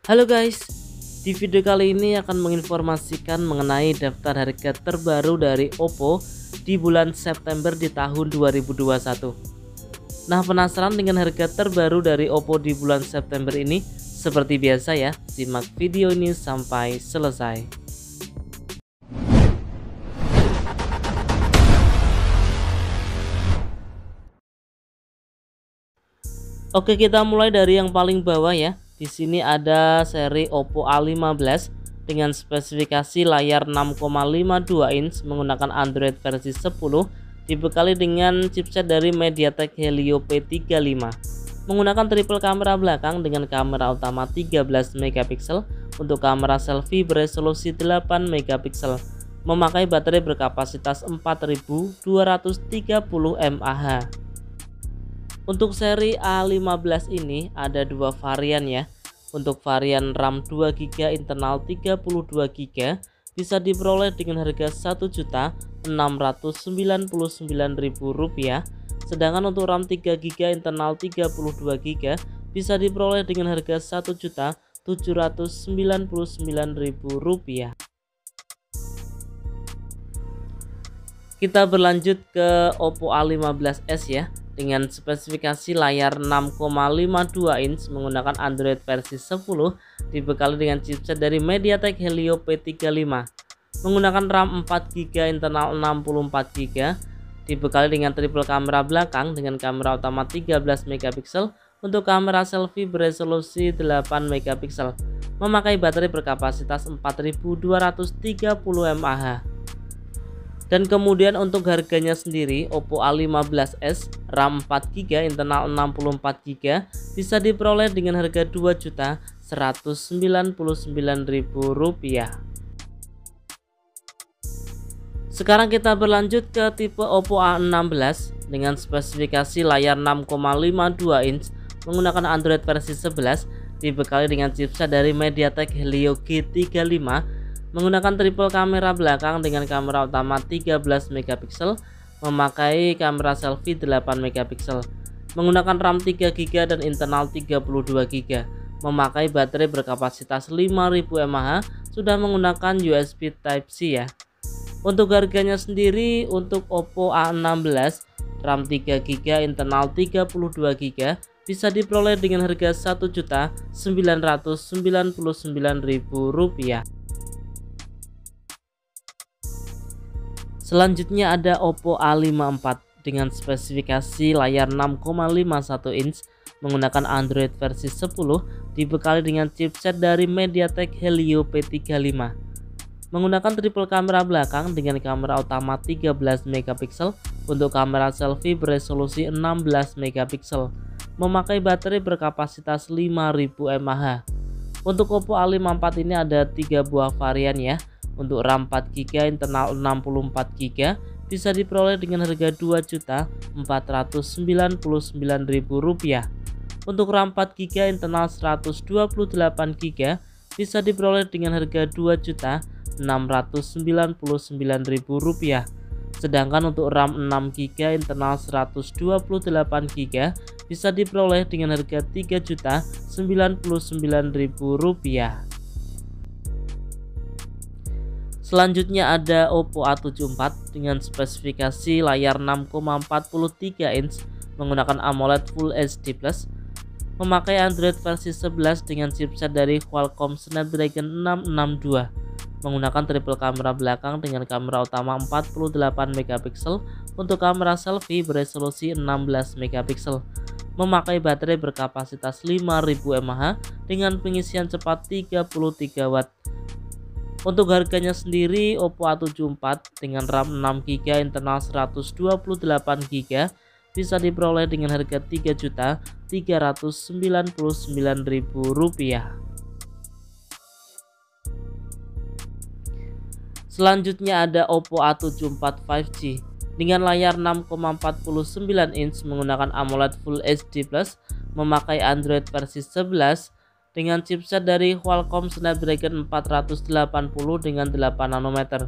Halo guys, di video kali ini akan menginformasikan mengenai daftar harga terbaru dari Oppo di bulan September di tahun 2021. Nah, penasaran dengan harga terbaru dari Oppo di bulan September ini? Seperti biasa ya, simak video ini sampai selesai. Oke, kita mulai dari yang paling bawah ya. Di sini ada seri Oppo A15 dengan spesifikasi layar 6,52 inch menggunakan Android versi 10, dibekali dengan chipset dari MediaTek Helio P35. Menggunakan triple kamera belakang dengan kamera utama 13 megapiksel untuk kamera selfie beresolusi 8 megapiksel. Memakai baterai berkapasitas 4230 mAh. Untuk seri A15 ini ada dua varian ya. Untuk varian RAM 2GB internal 32GB bisa diperoleh dengan harga Rp1.699.000. Sedangkan untuk RAM 3GB internal 32GB bisa diperoleh dengan harga Rp1.799.000. Kita berlanjut ke Oppo A15s ya. Dengan spesifikasi layar 6,52 inch menggunakan Android versi 10, dibekali dengan chipset dari MediaTek Helio P35. Menggunakan RAM 4GB internal 64GB, dibekali dengan triple kamera belakang dengan kamera utama 13 megapiksel untuk kamera selfie beresolusi 8 megapiksel. Memakai baterai berkapasitas 4230 mAh. Dan kemudian untuk harganya sendiri, Oppo A15s RAM 4GB internal 64GB bisa diperoleh dengan harga Rp2.199.000. Sekarang kita berlanjut ke tipe Oppo A16 dengan spesifikasi layar 6,52 inch menggunakan Android versi 11, dibekali dengan chipset dari MediaTek Helio G35. Menggunakan triple kamera belakang dengan kamera utama 13 megapiksel, memakai kamera selfie 8 megapiksel, menggunakan RAM 3GB dan internal 32GB, memakai baterai berkapasitas 5000 mAh, sudah menggunakan USB Type-C ya. Untuk harganya sendiri, untuk Oppo A16 RAM 3GB internal 32GB bisa diperoleh dengan harga Rp1.999.000. Selanjutnya ada Oppo A54 dengan spesifikasi layar 6,51 inch menggunakan Android versi 10, dibekali dengan chipset dari MediaTek Helio P35. Menggunakan triple kamera belakang dengan kamera utama 13 megapiksel untuk kamera selfie beresolusi 16 megapiksel. Memakai baterai berkapasitas 5000 mAh. Untuk Oppo A54 ini ada 3 buah varian ya. Untuk RAM 4GB internal 64GB bisa diperoleh dengan harga Rp2.499.000. Untuk RAM 4GB internal 128GB bisa diperoleh dengan harga Rp2.699.000. Sedangkan untuk RAM 6GB internal 128GB bisa diperoleh dengan harga Rp3.099.000. Selanjutnya ada Oppo A74 dengan spesifikasi layar 6,43 inch menggunakan AMOLED Full HD+, memakai Android versi 11 dengan chipset dari Qualcomm Snapdragon 662, menggunakan triple kamera belakang dengan kamera utama 48 megapiksel untuk kamera selfie beresolusi 16 megapiksel, memakai baterai berkapasitas 5000 mAh dengan pengisian cepat 33 watt. Untuk harganya sendiri, Oppo A74 dengan RAM 6GB internal 128GB bisa diperoleh dengan harga Rp3.399.000. Selanjutnya ada Oppo A74 5G dengan layar 6,49 inch menggunakan AMOLED Full HD+, memakai Android versi 11 dengan chipset dari Qualcomm Snapdragon 480 dengan 8 nanometer,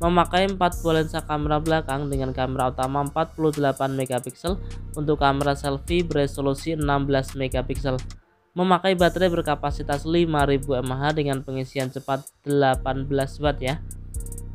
memakai 4 buah lensa kamera belakang dengan kamera utama 48 megapiksel untuk kamera selfie beresolusi 16 megapiksel, memakai baterai berkapasitas 5000 mAh dengan pengisian cepat 18 watt ya.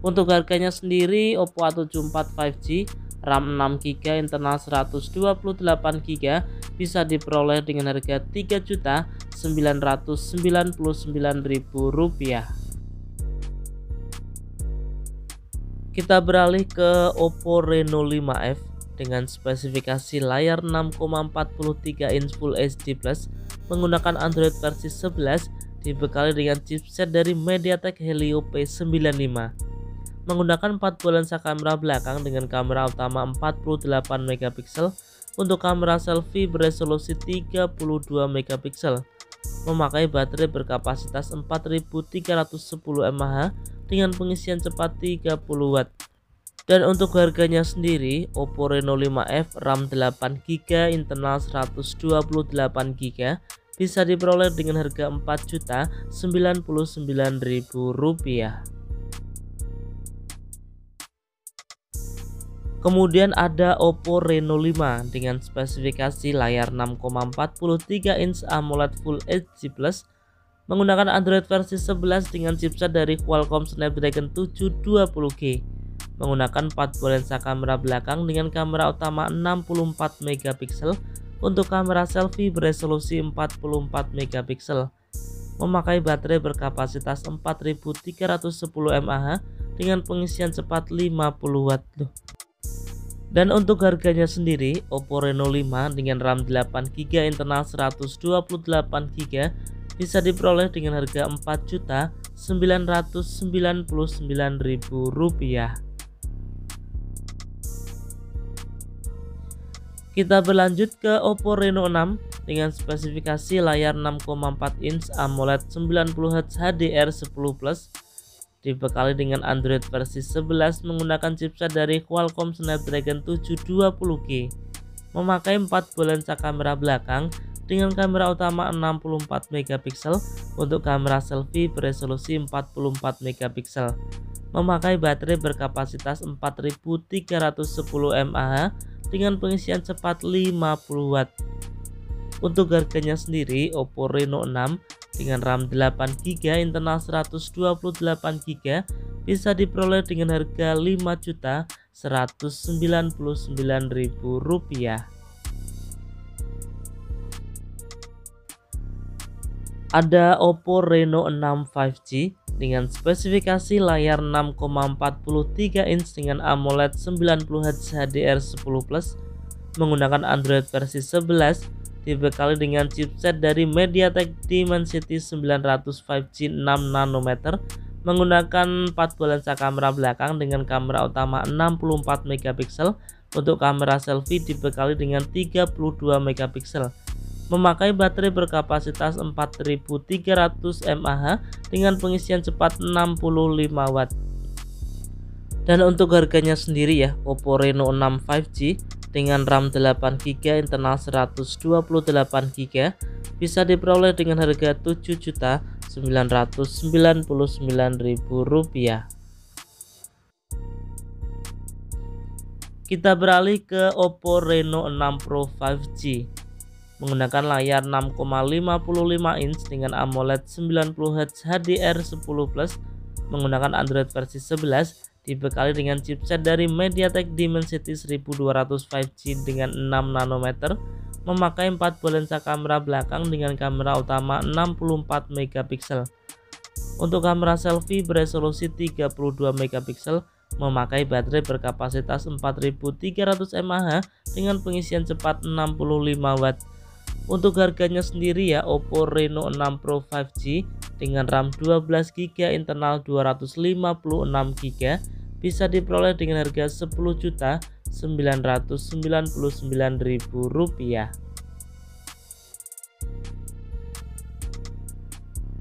Untuk harganya sendiri Oppo A74 5G RAM 6GB internal 128GB bisa diperoleh dengan harga Rp3.999.000. Kita beralih ke Oppo Reno 5F dengan spesifikasi layar 6,43 inch Full HD Plus menggunakan Android versi 11 dibekali dengan chipset dari MediaTek Helio P95. Menggunakan 4 buah lensa kamera belakang dengan kamera utama 48 megapiksel untuk kamera selfie beresolusi 32 megapiksel. Memakai baterai berkapasitas 4310 mAh dengan pengisian cepat 30 watt. Dan untuk harganya sendiri Oppo Reno 5F RAM 8GB internal 128GB bisa diperoleh dengan harga Rp4.099.000. Kemudian ada Oppo Reno 5 dengan spesifikasi layar 6,43 inch AMOLED Full HD Plus menggunakan Android versi 11 dengan chipset dari Qualcomm Snapdragon 720G. Menggunakan 4 buah lensa kamera belakang dengan kamera utama 64 megapiksel untuk kamera selfie beresolusi 44 megapiksel. Memakai baterai berkapasitas 4310 mAh dengan pengisian cepat 50 watt. Dan untuk harganya sendiri Oppo Reno 5 dengan RAM 8GB internal 128GB bisa diperoleh dengan harga Rp4.999.000. Kita berlanjut ke Oppo Reno 6 dengan spesifikasi layar 6,4 inch AMOLED 90Hz HDR10 Plus dibekali dengan Android versi 11 menggunakan chipset dari Qualcomm Snapdragon 720G. Memakai 4 buah lensa kamera belakang dengan kamera utama 64 megapiksel untuk kamera selfie beresolusi 44 megapiksel. Memakai baterai berkapasitas 4310 mAh dengan pengisian cepat 50 watt. Untuk harganya sendiri Oppo Reno 6 dengan RAM 8GB internal 128GB bisa diperoleh dengan harga Rp5.199.000. Ada Oppo Reno 6 5G dengan spesifikasi layar 6,43 inch dengan AMOLED 90Hz HDR10 Plus menggunakan Android versi 11 dibekali dengan chipset dari MediaTek Dimensity 900 5G 6nm menggunakan 4 buah lensa kamera belakang dengan kamera utama 64 megapiksel untuk kamera selfie dibekali dengan 32 megapiksel. Memakai baterai berkapasitas 4300 mAh dengan pengisian cepat 65 watt. Dan untuk harganya sendiri ya, Oppo Reno 6 5G dengan RAM 8GB internal 128GB bisa diperoleh dengan harga Rp7.999.000. Kita beralih ke Oppo Reno 6 Pro 5G menggunakan layar 6,55 inch dengan AMOLED 90Hz HDR10 Plus menggunakan Android versi 11 dibekali dengan chipset dari MediaTek Dimensity 1200 5G dengan 6nm memakai 4 buah lensa kamera belakang dengan kamera utama 64 megapiksel. Untuk kamera selfie beresolusi 32 megapiksel memakai baterai berkapasitas 4300 mAh dengan pengisian cepat 65 watt. Untuk harganya sendiri ya, Oppo Reno 6 Pro 5G dengan RAM 12GB internal 256GB bisa diperoleh dengan harga Rp10.999.000.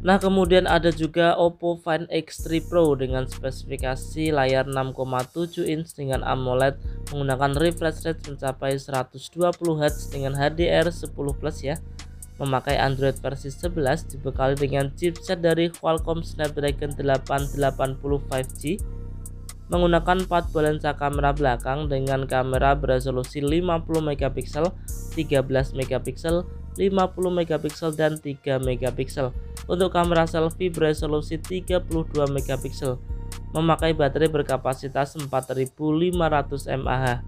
Nah, kemudian ada juga Oppo Find X3 Pro dengan spesifikasi layar 6,7 inch dengan AMOLED menggunakan refresh rate mencapai 120Hz dengan HDR10 Plus ya. Memakai Android versi 11 dibekali dengan chipset dari Qualcomm Snapdragon 880 5G menggunakan 4 buah lensa kamera belakang dengan kamera beresolusi 50 megapiksel, 13 megapiksel 50 megapiksel dan 3 megapiksel. Untuk kamera selfie beresolusi 32 megapiksel, memakai baterai berkapasitas 4500 mAh.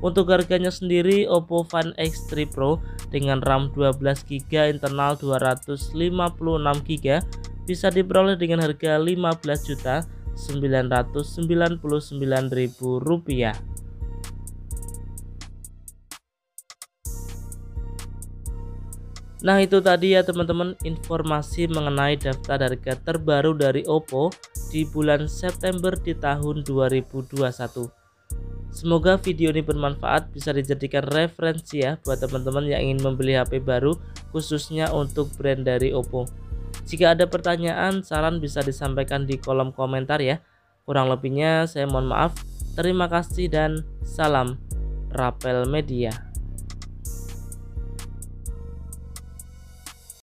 Untuk harganya sendiri, Oppo Find X3 Pro dengan RAM 12GB internal 256GB bisa diperoleh dengan harga Rp15.999.000. Nah, itu tadi ya teman-teman, informasi mengenai daftar harga terbaru dari Oppo di bulan September di tahun 2021. Semoga video ini bermanfaat, bisa dijadikan referensi ya buat teman-teman yang ingin membeli HP baru khususnya untuk brand dari Oppo. Jika ada pertanyaan, saran bisa disampaikan di kolom komentar ya. Kurang lebihnya saya mohon maaf. Terima kasih dan salam Rapel Media.